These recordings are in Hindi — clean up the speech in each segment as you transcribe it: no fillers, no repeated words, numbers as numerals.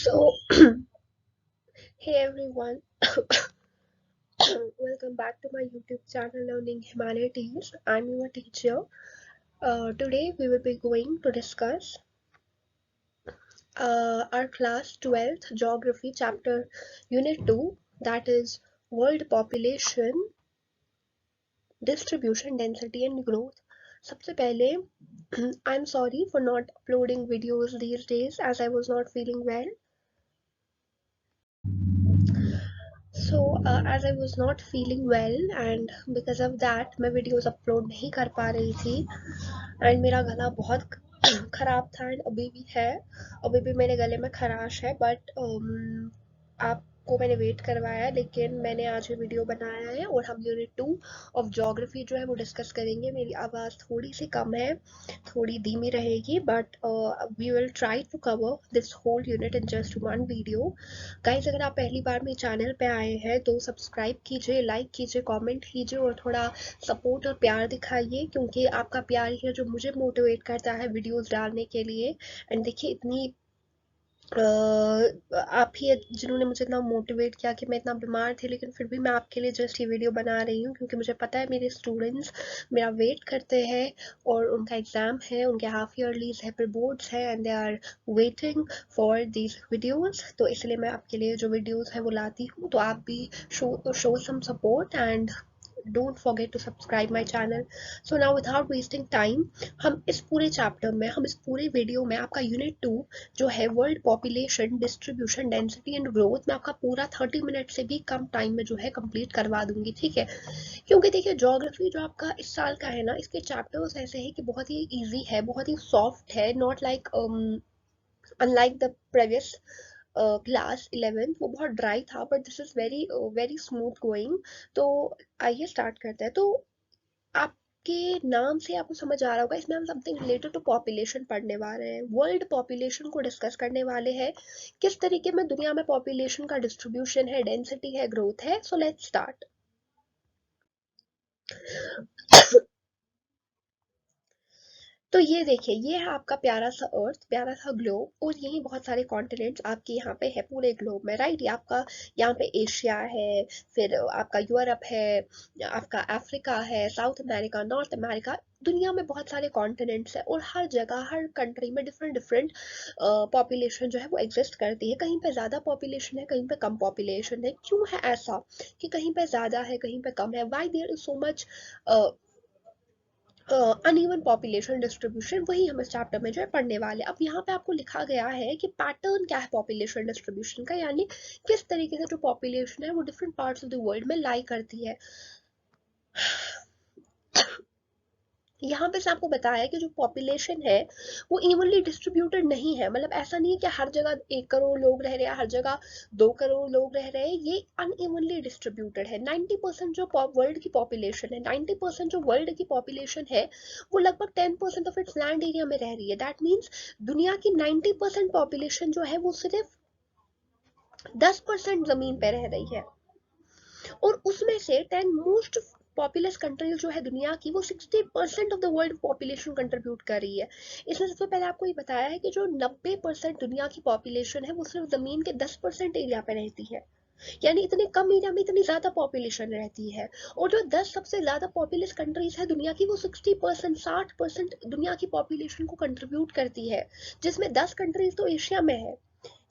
So, hey everyone, welcome back to my YouTube channel Learning Humanities. I'm your teacher. Today we will be going to discuss our class 12th Geography chapter Unit 2, that is World Population, Distribution, Density and Growth. सबसे पहले I'm sorry for not uploading videos these days as I was not feeling well. As I was not feeling well and because of that मैं videos upload नहीं कर पा रही थी and मेरा गला बहुत खराब था and अभी भी है, अभी भी मेरे गले में खराश है but आपको मैंने वेट करवाया लेकिन मैंने आज ये वीडियो बनाया है और हम यूनिट 2 ऑफ ज्योग्राफी जो है वो डिस्कस करेंगे। मेरी आवाज़ थोड़ी सी कम है, थोड़ी धीमी रहेगी but we will try to cover this whole unit in just one video. Guys अगर आप पहली बार मेरे चैनल पे आए हैं तो सब्सक्राइब कीजिए, लाइक कीजिए, कमेंट कीजिए और थोड़ा सपोर्ट और प्यार दिखाइए क्योंकि आपका प्यार ही है जो मुझे मोटिवेट करता है वीडियोस डालने के लिए। एंड देखिए इतनी आप ही जिन्होंने मुझे इतना मोटिवेट किया कि मैं इतना बीमार थी लेकिन फिर भी मैं आपके लिए जस्ट ये वीडियो बना रही हूँ क्योंकि मुझे पता है मेरे स्टूडेंट्स मेरा वेट करते हैं और उनका एग्ज़ाम है, उनके हाफ ईयरलीज है, फिर बोर्ड्स है and they are waiting for these videos. तो इसलिए मैं आपके लिए जो वीडियोस है वो लाती हूँ, तो आप भी show some support and don't forget to subscribe my channel. So now without wasting time, हम इस पूरे चैप्टर में, हम इस पूरे वीडियो में आपका यूनिट 2 जो है world population, distribution, density and growth, मैं आपका पूरा 30 मिनट से भी कम टाइम में जो है कंप्लीट करवा दूंगी, ठीक है। क्योंकि देखिए ज्योग्राफी जो आपका इस साल का है ना, इसके चैप्टर्स ऐसे हैं कि बहुत ही इजी है, बहुत ही सॉफ्ट है, not like unlike the previous class 11 वो बहुत ड्राई था but this is very very smooth going. तो आइए स्टार्ट करते हैं। तो आपके नाम से आपको समझ आ रहा होगा इसमें हम समथिंग रिलेटेड टू पॉपुलेशन पढ़ने वाले हैं, वर्ल्ड पॉपुलेशन को डिस्कस करने वाले हैं, किस तरीके में दुनिया में पॉपुलेशन का डिस्ट्रीब्यूशन है, डेंसिटी है, ग्रोथ है। So let's start. तो ये देखिए, ये है आपका प्यारा सा अर्थ, प्यारा सा ग्लोब और यही बहुत सारे कॉन्टिनेंट्स आपके यहाँ पे है पूरे ग्लोब में, राइट। ये आपका यहाँ पे एशिया है, फिर आपका यूरोप है, आपका अफ्रीका है, साउथ अमेरिका, नॉर्थ अमेरिका। दुनिया में बहुत सारे कॉन्टिनेंट्स है और हर जगह, हर कंट्री में डिफरेंट डिफरेंट पॉपुलेशन जो है वो एग्जिस्ट करती है। कहीं पे ज़्यादा पॉपुलेशन है, कहीं पे कम पॉपुलेशन है। क्यों है ऐसा कि कहीं पे ज़्यादा है, कहीं पे कम है? Why there is so much uneven population distribution, वही हम इस चैप्टर में जो है पढ़ने वाले। अब यहाँ पे आपको लिखा गया है कि पैटर्न क्या है पॉपुलेशन डिस्ट्रीब्यूशन का, यानी किस तरीके से जो पॉपुलेशन है वो different parts of the world में लाई करती है। यहाँ पे से आपको बताया है कि जो पॉपुलेशन है वो इवनली डिस्ट्रीब्यूटेड नहीं है, मतलब ऐसा नहीं है कि हर जगह 1 करोड़ लोग रह रहे हैं, हर जगह 2 करोड़ लोग रह रहे हैं, ये अनइवनली डिस्ट्रीब्यूटेड है। 90% जो वर्ल्ड की पॉपुलेशन है, 90% जो वर्ल्ड की पॉपुलेशन है वो लगभग 10% ऑफ इट्स लैंड एरिया में रह रही है। दैट मीन्स दुनिया की 90% पॉपुलेशन जो है वो सिर्फ 10% जमीन पे रह रही है और उसमें से 10 मोस्ट पॉपुलस कंट्रीज जो है दुनिया की वो 60% of the world population contribute कर रही है। इसमें सबसे पहले आपको ये बताया है कि जो 90% दुनिया की पॉपुलेशन है वो सिर्फ जमीन के 10% एरिया पे रहती है, यानी इतने कम एरिया में इतनी ज्यादा पॉपुलेशन रहती है। और जो 10 सबसे ज्यादा पॉपुलस कंट्रीज है दुनिया की वो 60%, 60% दुनिया की पॉपुलेशन को कंट्रीब्यूट करती है, जिसमें 10 कंट्रीज तो एशिया में है,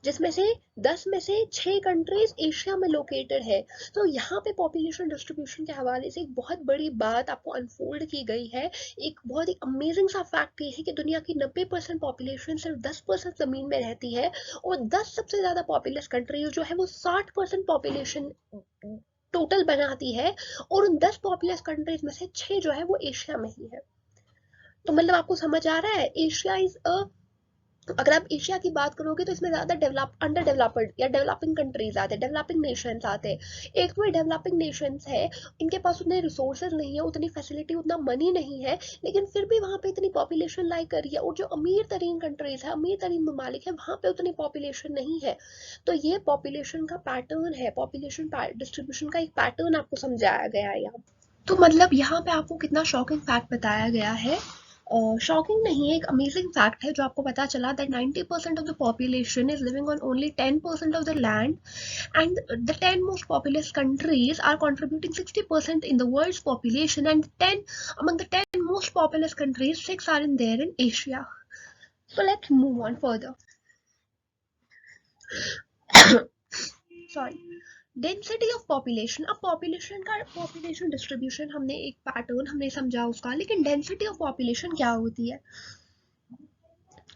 जिसमें से 10 में से 6 कंट्रीज एशिया में लोकेटेड है। तो यहाँ पे पॉपुलेशन डिस्ट्रीब्यूशन के हवाले से एक बहुत बड़ी बात आपको अनफोल्ड की गई है। एक बहुत ही अमेजिंग सा फैक्ट ये है कि दुनिया की 90% पॉपुलेशन सिर्फ 10% जमीन में रहती है और 10 सबसे ज्यादा पॉपुलस कंट्रीज जो है वो 60% पॉपुलेशन टोटल बनाती है और उन 10 पॉपुलस कंट्रीज में से 6 जो है वो एशिया में ही है। तो मतलब आपको समझ आ रहा है, एशिया इज अ, अगर आप एशिया की बात करोगे तो इसमें ज्यादा डेवलप, अंडर डेवलप्ड या डेवलपिंग कंट्रीज आते हैं, डेवलपिंग नेशंस आते हैं। एक तो डेवलपिंग नेशंस है, इनके पास उतने रिसोर्सेज नहीं है, उतनी फैसिलिटी, उतना मनी नहीं है, लेकिन फिर भी वहां पे इतनी पॉपुलेशन लाई कर रही है। और जो अमीर तरीन कंट्रीज है, अमीर तरीन ममालिक है, वहां पे उतनी पॉपुलेशन नहीं है। तो ये पॉपुलेशन का पैटर्न है, पॉपुलेशन डिस्ट्रीब्यूशन का एक पैटर्न आपको समझाया गया है यहाँ। तो मतलब यहाँ पे आपको कितना शॉकिंग फैक्ट बताया गया है शॉकिंग नहीं है, एक अमेजिंग फैक्ट है जो आपको पता चला that 90% of the population is living on only 10% of the land, and the 10 most populous countries are contributing 60% in the world's population, and 10 among the 10 most populous countries, 6 are in there in Asia. So let's move on further. Sorry. Density of population, अब पॉपुलेशन का पॉपुलेशन डिस्ट्रीब्यूशन हमने एक पैटर्न हमने समझा उसका, लेकिन डेंसिटी ऑफ पॉपुलेशन क्या होती है?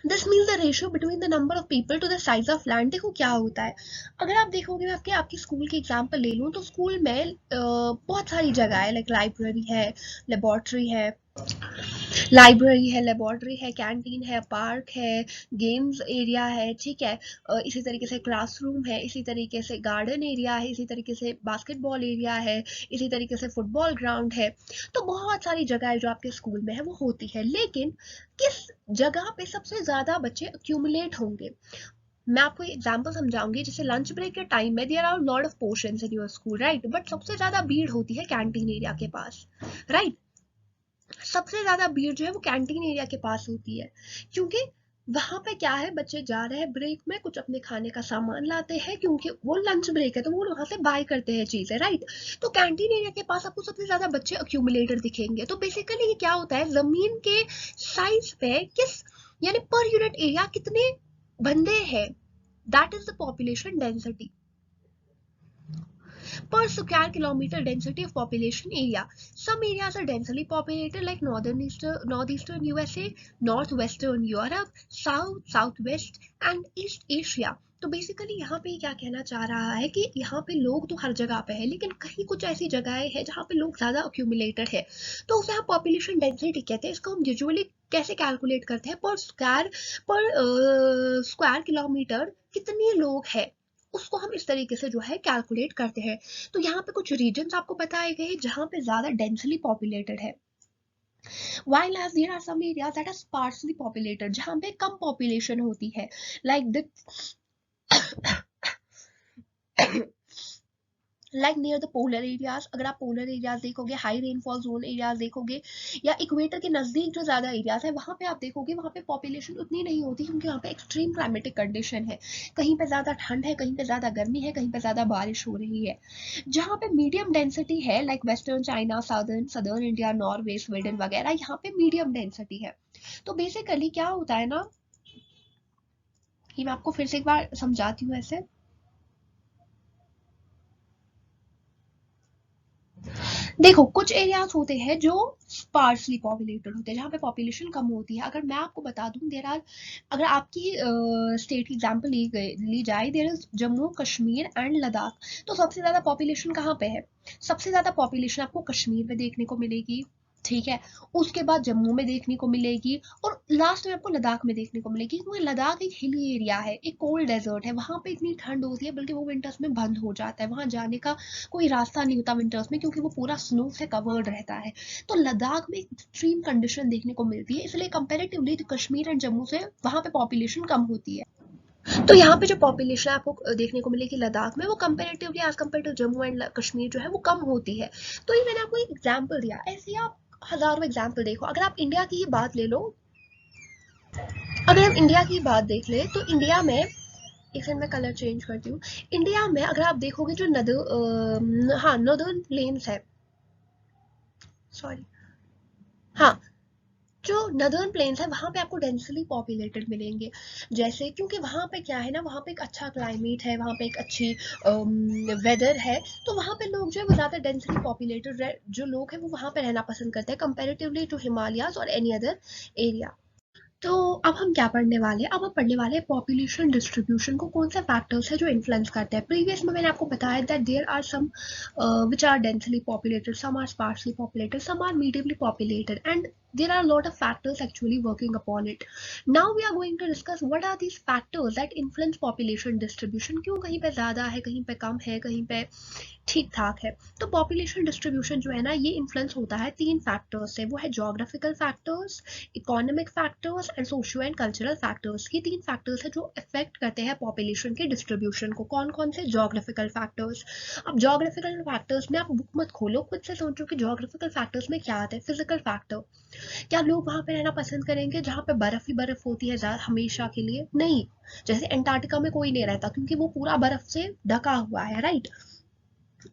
This means the ratio between the number of people to the size of land. देखो क्या होता है, अगर आप देखोगे, मैं आपकी स्कूल की एग्जांपल ले लूँ तो स्कूल में बहुत सारी जगह है, लाइक लाइब्रेरी है, लेबोरेटरी है, लेबोरेटरी है, कैंटीन है, पार्क है, गेम्स एरिया है, ठीक है, इसी तरीके से क्लासरूम है, इसी तरीके से गार्डन एरिया है, इसी तरीके से बास्केटबॉल एरिया है, इसी तरीके से फुटबॉल ग्राउंड है। तो बहुत सारी जगह है जो आपके स्कूल में है वो होती है, लेकिन किस जगह पे सबसे ज्यादा बच्चे अक्यूमुलेट होंगे? मैं आपको एग्जांपल समझाऊंगी, जैसे लंच ब्रेक के टाइम में there are lot of portions in your school, right, but सबसे ज्यादा भीड़ होती है कैंटीन एरिया के पास, राइट। सबसे ज्यादा भीड़ जो है वो कैंटीन एरिया के पास होती है, क्योंकि वहां पे क्या है, बच्चे जा रहे हैं ब्रेक में, कुछ अपने खाने का सामान लाते हैं, क्योंकि वो लंच ब्रेक है तो वो वहां से बाय करते हैं चीजें, राइट। तो कैंटीन एरिया के पास आपको सबसे ज्यादा बच्चे अक्यूमुलेटेड दिखेंगे। तो बेसिकली ये क्या होता है, जमीन के साइज पे किस, यानी पर यूनिट एरिया कितने बंदे हैं, that is the population density, per square kilometer density of population area. Some areas are densely populated like northeastern USA, northwestern Europe, southwest and East Asia. तो बेसिकली यहाँ पे क्या कहना चाह रहा है कि यहाँ पे लोग तो हर जगह पे है, लेकिन कहीं कुछ ऐसी जगहें हैं जहाँ पे लोग ज्यादा अक्यूमुलेटेड है, तो उसे हम पॉपुलेशन डेंसिटी कहते हैं। इसको हम यूजुअली कैसे कैलकुलेट करते हैं, पर स्क्वायर किलोमीटर कितने लोग हैं, उसको हम इस तरीके से जो है कैलकुलेट करते हैं। तो यहाँ पे कुछ रीजन्स आपको बताए गए हैं जहाँ पे ज्यादा डेंसली पॉपुलेटेड है, while as there are some areas that are sparsely populated, जहाँ पे कम पॉपुलेशन होती है, like the like near the polar areas. अगर आप पोलर एरियाज देखोगे, हाई रेनफॉल जोन एरियाज देखोगे, या इक्वेटर के नजदीक जो ज्यादा एरियाज है वहां पे आप देखोगे वहां पे पॉपुलेशन उतनी नहीं होती, क्योंकि वहां पे एक्सट्रीम क्लाइमेटिक कंडीशन है, कहीं पे ज्यादा ठंड है, कहीं पे ज्यादा गर्मी है, कहीं पे ज्यादा बारिश हो रही है। जहाँ पे मीडियम डेंसिटी है, like western China, southern India, Norway, Sweden वगैरह, यहाँ पे मीडियम डेंसिटी है। तो बेसिकली क्या होता है ना, कि मैं आपको फिर से एक बार समझाती हूँ ऐसे। देखो कुछ एरियाज होते हैं जो स्पार्सली पॉपुलेटेड होते हैं, जहाँ पे पॉपुलेशन कम होती है। अगर मैं आपको बता दूं, देर आर, अगर आपकी स्टेट की एग्जांपल ली जाए, there is Jammu Kashmir and Ladakh. तो सबसे ज्यादा पॉपुलेशन कहाँ पे है? सबसे ज्यादा पॉपुलेशन आपको कश्मीर में देखने को मिलेगी, ठीक है, उसके बाद जम्मू में देखने को मिलेगी, और लास्ट में आपको लद्दाख में देखने को मिलेगी, क्योंकि लद्दाख एक हिली एरिया है, एक कोल्ड डेजर्ट है, वहां पे इतनी ठंड होती है, बल्कि वो विंटर्स में बंद हो जाता है, वहां जाने का कोई रास्ता नहीं होता विंटर्स में, क्योंकि वो पूरा स्नो से कवर्ड रहता है। तो लद्दाख में एक्सट्रीम कंडीशन देखने को मिलती है, इसलिए कंपेरेटिवली कश्मीर एंड जम्मू से वहां पे पॉपुलेशन कम होती है। तो यहाँ पे जो पॉपुलेशन आपको देखने को मिलेगी लद्दाख में, वो comparatively as compare to Jammu and Kashmir जो है वो कम होती है। तो ये मैंने आपको एक एग्जाम्पल दिया, ऐसे आप हजारों एग्जाम्पल देखो। अगर आप इंडिया की ही बात ले लो, अगर हम इंडिया की बात देख ले, तो इंडिया में, एक सेकंड मैं कलर चेंज करती हूँ। इंडिया में अगर आप देखोगे जो नॉर्दर्न प्लेन्स है, सॉरी, हाँ, जो नदर्न प्लेन्स है वहां पे आपको डेंसली पॉपुलेटेड मिलेंगे। जैसे क्योंकि वहां पे क्या है ना, वहां पे एक अच्छा क्लाइमेट है, वहां पे एक अच्छी वेदर है, तो वहां पे लोग जो है वो ज्यादा डेंसली पॉपुलेटेड जो लोग हैं वो वहां पे रहना पसंद करते हैं, कंपेरेटिवली टू हिमालयाज और एनी अदर एरिया। तो अब हम क्या पढ़ने वाले हैं, अब हम पढ़ने वाले हैं पॉपुलेशन डिस्ट्रीब्यूशन को, कौन से फैक्टर्स है जो इन्फ्लुएंस करते हैं। प्रीवियस में मैंने आपको बताया that there are some which are densely populated, some are sparsely populated, some are mediumly populated, and there are a lot of factors actually working upon it. Now we are going to discuss what are these factors that influence population distribution, क्यों कहीं पे ज्यादा है, कहीं पे कम है, कहीं पे ठीक ठाक है। तो पॉपुलेशन डिस्ट्रीब्यूशन जो है ना, ये इन्फ्लुएंस होता है तीन फैक्टर्स से, वो है geographical factors, economic factors and socio and cultural factors. ये तीन फैक्टर्स है जो अफेक्ट करते हैं पॉपुलेशन के डिस्ट्रीब्यूशन को। कौन कौन से? Geographical factors. अब जोग्राफिकल फैक्टर्स में आप बुक मत खोलो, खुद से सोचो कि जोग्राफिकल फैक्टर्स में क्या आता है। फिजिकल फैक्टर, क्या लोग वहां पे रहना पसंद करेंगे जहाँ पे बर्फ ही बर्फ होती है हमेशा के लिए? नहीं। जैसे अंटार्कटिका में कोई नहीं रहता क्योंकि वो पूरा बर्फ से ढका हुआ है, राइट?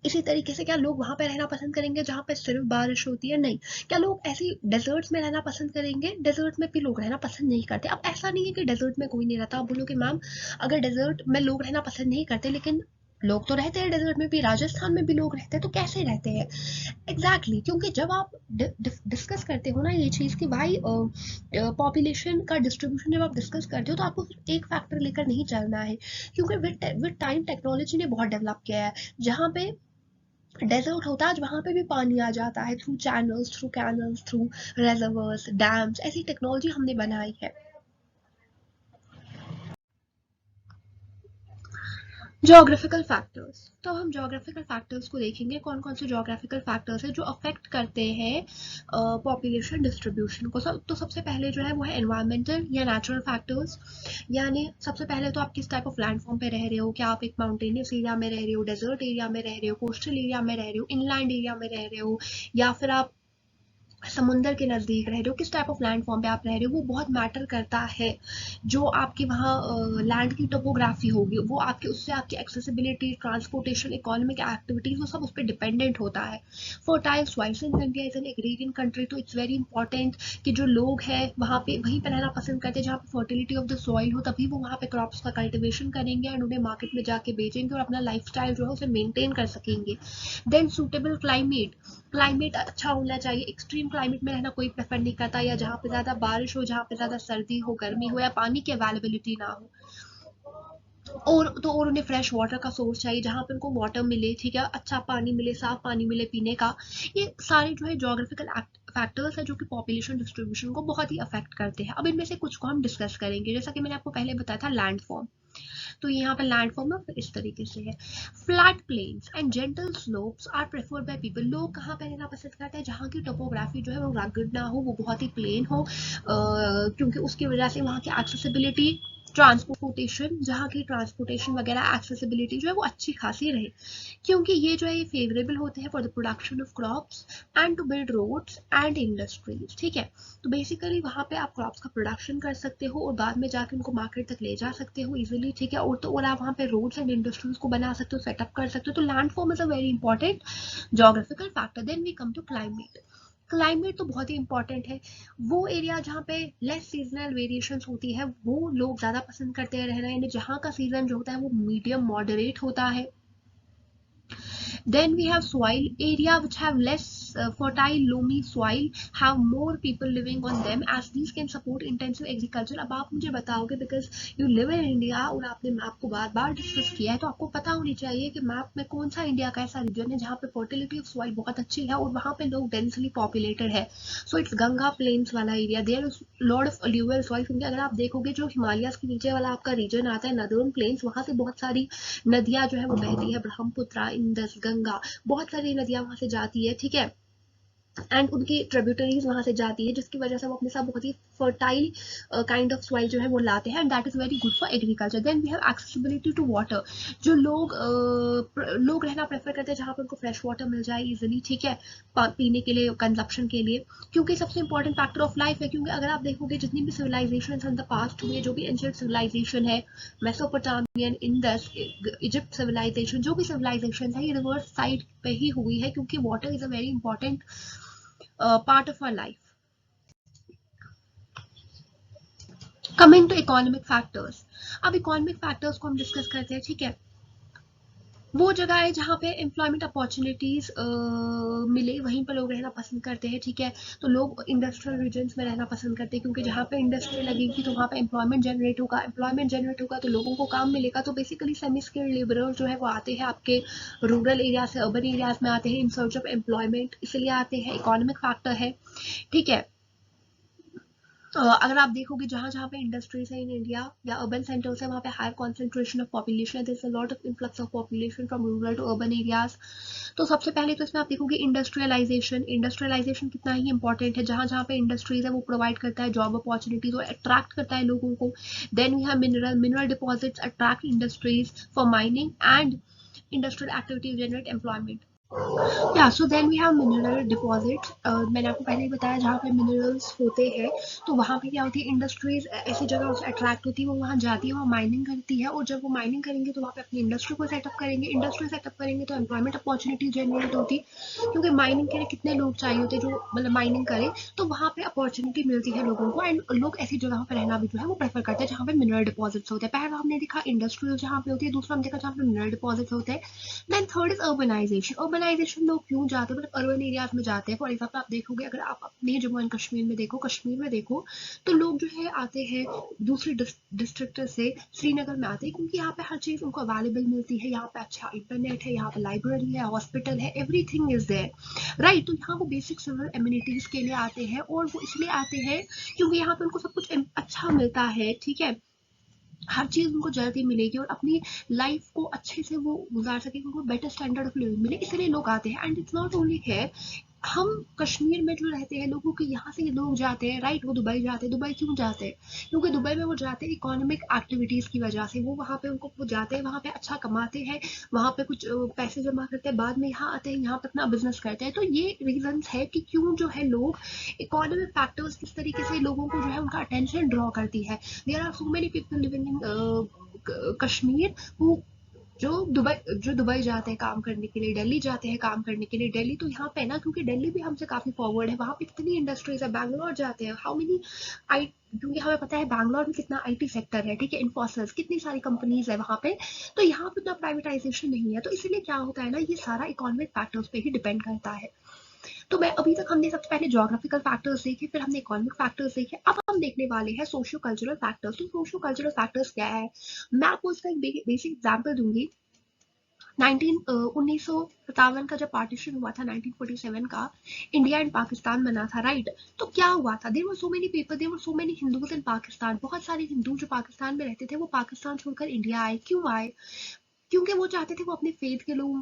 इसी तरीके से क्या लोग वहां पे रहना पसंद करेंगे जहाँ पे सिर्फ बारिश होती है? नहीं। क्या लोग ऐसी डेजर्ट्स में रहना पसंद करेंगे? डेजर्ट में भी लोग रहना पसंद नहीं करते। अब ऐसा नहीं है कि डेजर्ट में कोई नहीं रहता। आप बोलोगे मैम अगर डेजर्ट में लोग रहना पसंद नहीं करते लेकिन लोग तो रहते हैं डेजर्ट में भी, राजस्थान में भी लोग रहते हैं, तो कैसे रहते हैं? एग्जैक्टली क्योंकि जब आप डिस्कस करते हो ना ये चीज़ कि भाई पॉपुलेशन का डिस्ट्रीब्यूशन जब आप डिस्कस करते हो तो आपको सिर्फ एक फैक्टर लेकर नहीं चलना है, क्योंकि विद टाइम टेक्नोलॉजी ने बहुत डेवलप किया है। जहाँ पे डेजर्ट होता है आज वहां पे भी पानी आ जाता है through channels, through canals, through reservoirs, dams, ऐसी टेक्नोलॉजी हमने बनाई है। ज्योग्राफिकल फैक्टर्स, तो हम ज्योग्राफिकल फैक्टर्स को देखेंगे कौन कौन से ज्योग्राफिकल फैक्टर्स है जो अफेक्ट करते हैं पॉपुलेशन डिस्ट्रीब्यूशन को। तो सबसे पहले जो है वो है एनवायरमेंटल या नेचुरल फैक्टर्स। यानी सबसे पहले तो आप किस टाइप ऑफ लैंडफॉर्म पे रह रहे हो, क्या आप एक माउंटेनियस एरिया में रह रहे हो, डेजर्ट एरिया में रह रहे हो, कोस्टल एरिया में रह रहे हो, इनलैंड एरिया में रह रहे हो, या फिर आप समुंदर के नज़दीक रह रहे हो, किस टाइप ऑफ लैंड फॉर्म पे आप रह रहे हो वो बहुत मैटर करता है। जो आपके वहाँ लैंड की टोपोग्राफी होगी वो आपके उससे आपकी एक्सेसिबिलिटी, ट्रांसपोर्टेशन, इकोनॉमिक एक्टिविटीज वो सब उस पर डिपेंडेंट होता है। Fertile soil, since India is an agrarian country तो इट्स वेरी इंपॉर्टेंट कि जो लोग हैं वहाँ पे वहीं पर रहना पसंद करते हैं जहाँ पे फर्टिलिटी ऑफ द सॉइल हो, तभी वो वहाँ पे क्रॉप्स का कल्टिवेशन करेंगे एंड उन्हें मार्केट में जाके बेचेंगे और अपना लाइफ जो है उसे मेंटेन कर सकेंगे। देन सूटेबल क्लाइमेट, क्लाइमेट अच्छा होना चाहिए। एक्सट्रीम क्लाइमेट में रहना कोई प्रेफर नहीं करता, या जहाँ पे ज़्यादा बारिश हो, जहाँ पे ज़्यादा सर्दी हो, गर्मी हो, या पानी की अवेलेबिलिटी ना हो। और उन्हें फ्रेश वाटर का सोर्स चाहिए जहाँ पे उनको वाटर मिले, ठीक है, अच्छा पानी मिले, साफ पानी मिले पीने का। ये सारे जो है जोग्राफिकल फैक्टर्स है जो कि पॉपुलेशन डिस्ट्रीब्यूशन को बहुत ही अफेक्ट करते हैं। अब इनमें से कुछ को हम डिस्कस करेंगे। जैसा कि मैंने आपको पहले बताया था लैंड फॉर्म, तो यहाँ पे लैंड फॉर्म इस तरीके से है। Flat plains and gentle slopes are preferred by people. लोग कहाँ पे रहना पसंद करते हैं? जहाँ की टोपोग्राफी जो है वो रगड ना हो, वो बहुत ही प्लेन हो, क्योंकि उसकी वजह से वहाँ की एक्सेसिबिलिटी, ट्रांसपोर्टेशन, जहाँ की ट्रांसपोर्टेशन वगैरह एक्सेसिबिलिटी जो है वो अच्छी खासी रहे, क्योंकि ये जो है ये फेवरेबल होते हैं for the production of crops and to build roads and industries. ठीक है, तो बेसिकली वहाँ पे आप क्रॉप्स का प्रोडक्शन कर सकते हो और बाद में जाके उनको मार्केट तक ले जा सकते हो इजीली, ठीक है, और आप वहाँ पे रोड्स एंड इंडस्ट्रीज को बना सकते हो, सेटअप कर सकते हो। तो land form is a very important geographical factor. Then we come to climate. Climate तो बहुत ही इंपॉर्टेंट है। वो एरिया जहाँ पे लेस सीजनल वेरिएशंस होती है वो लोग ज़्यादा पसंद करते हैं रहना, यानी जहाँ का सीजन जो होता है वो मीडियम मॉडरेट होता है। Then we have soil area which have less fertile loamy soil, have more people living on them as these can support intensive agriculture। अब आप मुझे बताओगे because you live in India और आपने मैप को बार बार डिस्कस किया है तो आपको पता होनी चाहिए कि मैप में कौन सा इंडिया का ऐसा रीजन है जहाँ पे फर्टिलिटी ऑफ सॉइल बहुत अच्छी है और वहाँ पे लोग डेंसली पॉपुलेटेड है। सो इट्स गंगा प्लेन्स वाला area, there is lot of alluvial soil, क्योंकि अगर आप देखोगे जो हिमालयाज के नीचे वाला आपका रीजन आता है नदर्न प्लेन्स, वहाँ से बहुत सारी नदियाँ जो है वो बहती है, ब्रह्मपुत्र, इंदस, गंगा, बहुत सारी नदियाँ वहाँ से जाती है, ठीक है, एंड उनकी ट्रिब्यूटरीज वहां से जाती है जिसकी वजह से वो अपने साथ बहुत ही फर्टाइल काइंड ऑफ सॉइल जो है वो लाते हैं and that is very good for agriculture. Then we have accessibility to water. जो लोग रहना प्रेफर करते हैं जहाँ पर उनको फ्रेश वाटर मिल जाए इजिली, ठीक है, पीने के लिए, कंजप्शन के लिए, क्योंकि सबसे इंपॉर्टेंट फैक्टर ऑफ लाइफ है। क्योंकि अगर आप देखोगे जितनी भी सिविलाइजेशन इन द पास्ट हुए, जो भी एंशिएंट सिविलाइजेशन है, मेसोपोटामियन, इंडस, इजिप्ट सिविलाइजेशन, जो भी सिविलाइजेशन है ये रिवर्स साइड पे ही हुई है, क्योंकि water is a very important part of our life. Coming to economic factors, अब इकोनॉमिक फैक्टर्स को हम डिस्कस करते हैं, ठीक है। वो जगह है जहाँ पे एम्प्लॉयमेंट अपॉर्चुनिटीज मिले, वहीं पर लोग रहना पसंद करते हैं, ठीक है। तो लोग इंडस्ट्रियल रीजन्स में रहना पसंद करते हैं क्योंकि जहाँ पे इंडस्ट्री लगेगी तो वहाँ पे एम्प्लॉयमेंट जनरेट होगा, एम्प्लॉयमेंट जनरेट होगा तो लोगों को काम मिलेगा। तो बेसिकली सेमी स्किल्ड लेबरर जो है वो आते हैं आपके रूरल एरिया से, अर्बन एरियाज में आते हैं इन सर्च ऑफ एम्प्लॉयमेंट, इसलिए आते हैं, इकोनॉमिक फैक्टर है, ठीक है। अगर आप देखोगे जहाँ जहाँ पे इंडस्ट्रीज है इन इंडिया या अर्बन सेंटर्स है वहाँ पे हायर कॉन्सेंट्रेशन ऑफ पॉपुलेशन है, there is a lot of influx of population from rural to urban areas. तो सबसे पहले तो इसमें आप देखोगे इंडस्ट्रियलाइजेशन। इंडस्ट्रियलाइजेशन कितना ही इंपॉर्टेंट है, जहाँ जहाँ पे इंडस्ट्रीज है वो प्रोवाइड करता है जॉब अपॉर्चुनिटीज और अट्रैक्ट करता है लोगों को। Then we have mineral deposits attract industries for mining and industrial activities generate employment. Yeah so then we have mineral deposits. मैंने आपको पहले ही बताया जहाँ पे मिनरल्स होते हैं तो वहाँ पे क्या होती है, इंडस्ट्रीज ऐसी जगह से अट्रैक्ट होती है, वो वहाँ जाती है, वो माइनिंग करती है, और जब वो माइनिंग करेंगे तो वहाँ पे अपनी इंडस्ट्री को सेटअप करेंगे, इंडस्ट्री सेटअप करेंगे तो एम्प्लॉयमेंट अपॉर्चुनिटी जनरेट होती, क्योंकि माइनिंग के लिए कितने लोग चाहिए होते जो मतलब माइनिंग करें, तो वहाँ पे अपॉर्चुनिटी मिलती है लोगों को, एंड लोग ऐसी जगह पर रहना भी जो है वो प्रेफर करते हैं जहाँ पे मिनरल डिपॉजिट्स होते हैं। पहला हमने देखा इंडस्ट्रियल जहाँ पे होती है, दूसरा हमने देखा जहाँ पे मिनरल डिपॉजिट्स होते हैं। Then third is urbanisation. Urbanisation लोग क्यों जाते हैं, मतलब अर्बन एरियाज में जाते हैं। फॉर एग्जाम्पल आप देखोगे, अगर आप अपने जम्मू एंड कश्मीर में देखो, तो लोग जो है आते हैं दूसरे डिस्ट्रिक्ट से, श्रीनगर में आते हैं, क्योंकि यहाँ पे हर चीज उनको अवेलेबल मिलती है, यहाँ पे अच्छा इंटरनेट है, यहाँ पे लाइब्रेरी है, हॉस्पिटल है, एवरीथिंग इज देयर, राइट। तो यहाँ वो बेसिक सिविल एम्यूनिटीज के लिए आते हैं, और वो इसलिए आते हैं क्योंकि यहाँ पे उनको सब कुछ अच्छा मिलता है, ठीक है, हर चीज उनको जल्दी मिलेगी, और अपनी लाइफ को अच्छे से वो गुजार सके, उनको बेटर स्टैंडर्ड ऑफ लिविंग मिले, इसलिए लोग आते हैं। एंड इट्स नॉट ओनली है, हम कश्मीर में जो रहते हैं लोगों के यहाँ से लोग जाते हैं, राइट, वो दुबई जाते हैं। दुबई क्यों जाते हैं, क्योंकि दुबई में वो जाते हैं इकोनॉमिक एक्टिविटीज की वजह से, वो वहाँ पे उनको वो जाते हैं, वहाँ पे अच्छा कमाते हैं, वहाँ पे कुछ पैसे जमा करते हैं, बाद में यहाँ आते हैं, यहाँ पे अपना बिजनेस करते हैं। तो ये रीजन है कि क्यों जो है लोग, इकोनॉमिक फैक्टर्स किस तरीके से लोगों को जो है उनका अटेंशन ड्रॉ करती है। There are so many people living in Kashmir who जो दुबई जाते हैं काम करने के लिए, दिल्ली जाते हैं काम करने के लिए। दिल्ली तो यहाँ पे है ना, क्योंकि दिल्ली भी हमसे काफी फॉरवर्ड है, वहाँ पे कितनी इंडस्ट्रीज है। बैंगलोर जाते हैं, हाउ मेनी आई, क्योंकि हमें पता है बैंगलोर में कितना आईटी सेक्टर है, ठीक है, इन्फोसिस, कितनी सारी कंपनीज है वहाँ पे। तो यहाँ पे उतना प्राइवेटाइजेशन नहीं है, तो इसीलिए क्या होता है ना, ये सारा इकोनॉमिक फैक्टर्स पे ही डिपेंड करता है। तो मैं अभी तक हमने सबसे पहले ज्योग्राफिकल फैक्टर्स देखे, फिर हमने इकोनॉमिक फैक्टर्स देखे, अब हम देखने वाले हैं सोशियो कल्चरल फैक्टर्स। तो सोशियो कल्चरल फैक्टर्स क्या है, मैं आपको इसका एक बेसिक एग्जांपल दूंगी। 1957 का जब पार्टीशन हुआ था, 1947 का, इंडिया एंड पाकिस्तान बना था, राइट। तो क्या हुआ था, there were so many people, there were so many Hindus in Pakistan, बहुत सारे हिंदू जो पाकिस्तान में रहते थे वो पाकिस्तान छोड़कर इंडिया आए। क्यों आए, क्योंकि वो चाहते थे वो अपने फेथ के लोगों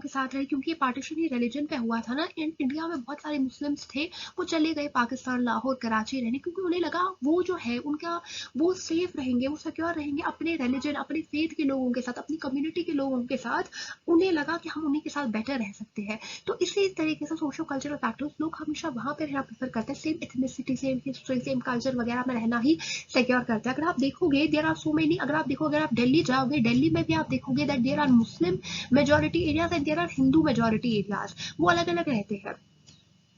के साथ रहे, क्योंकि ये पार्टीशन ही रिलीजन पे हुआ था ना। इंडिया में बहुत सारे मुस्लिम्स थे, वो चले गए पाकिस्तान, लाहौर, कराची रहने, क्योंकि उन्हें लगा वो जो है उनका, वो सेफ रहेंगे, वो सिक्योर रहेंगे अपने रिलीजन, अपने फेथ के लोगों के साथ, अपनी कम्युनिटी के लोगों के साथ। उन्हें लगा कि हम उन्हीं के साथ बेटर रह सकते हैं। तो इसी तरीके से सोशो कल्चरल फैक्टर्स, लोग हमेशा वहां पे रहना प्रेफर करते हैं, same ethnicity, same history, same culture वगैरह में रहना ही सिक्योर करते हैं। अगर आप देखोगे देयर आर सो मेनी, अगर आप देखो, अगर आप दिल्ली जाओगे, दिल्ली में भी आप देखोगे that there are Muslim majority areas and there are Hindu majority areas, वो अलग अलग रहते हैं।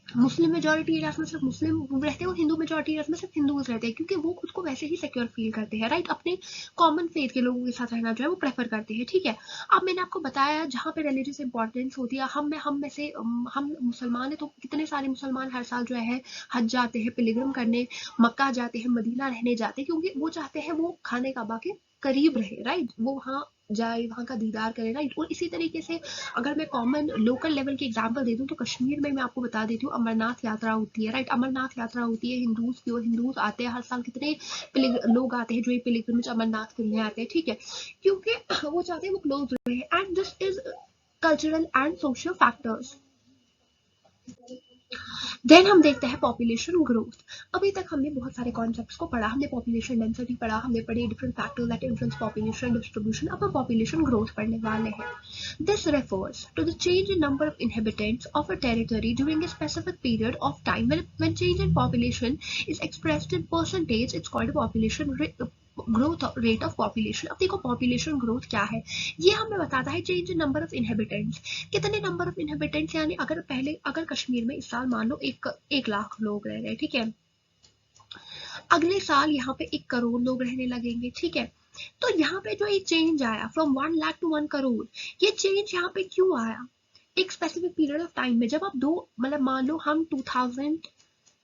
मुस्लिम मेजोरिटी एरियाज में सिर्फ मुस्लिम रहते हैं, और हिंदू मेजोरिटी एरियाज में सिर्फ हिंदूज रहते हैं, क्योंकि वो खुद को वैसे ही सिक्योर फील करते हैं, राइट, अपने कॉमन फेथ के लोगों के साथ रहना जो है वो प्रेफर करते हैं, ठीक है। अब मैंने आपको बताया जहाँ पे रिलीजियस इंपॉर्टेंस होती है, हम में से हम मुसलमान है, तो कितने सारे मुसलमान हर साल जो है हज जाते हैं, पिलग्रिम करने, मक्का जाते हैं, मदीना रहने जाते हैं, क्योंकि वो चाहते हैं वो खाने काबा के करीब रहे, राइट, वो वहाँ जाए, वहाँ का दीदार करे, राइट। और इसी तरीके से अगर मैं कॉमन लोकल लेवल की एग्जांपल दे दूं, तो कश्मीर में मैं आपको बता देती हूँ, अमरनाथ यात्रा होती है, राइट, अमरनाथ यात्रा होती है हिंदूज की, और हिंदूज आते हैं हर साल, कितने लोग आते हैं जो ये पिलग्रिमेज अमरनाथ करने आते हैं, ठीक है, क्योंकि वो चाहते हैं वो क्लोज रहे। And this is cultural and social factors. Then हम देखते हैं पॉपुलेशन ग्रोथ। अभी तक हमने बहुत सारे कॉन्सेप्ट्स को पढ़ा, हमने पॉपुलेशन डेंसिटी पढ़ा, हमने पढ़ी different factors that influence population distribution. अब हम पॉपुलेशन ग्रोथ पढ़ने वाले हैं। This refers to the change in number of inhabitants of a territory during a specific period of time. When change in population is expressed in percentage, it's called a population growth rate of population. अब देखो पॉपुलेशन ग्रोथ क्या है, ये हमें बताता है change in number of inhabitants, कितने नंबर ऑफ इनहेबिटेंट्स, यानी अगर कश्मीर में इस साल मान लो 1 लाख लोग रह रहे हैं, ठीक है, अगले साल यहाँ पे 1 करोड़ लोग रहने लगेंगे, ठीक है। तो यहाँ पे जो एक चेंज आया फ्रॉम 1 लाख टू 1 करोड़, ये चेंज यहाँ पे क्यों आया, एक स्पेसिफिक पीरियड ऑफ टाइम में, जब आप दो मतलब मान लो हम 2000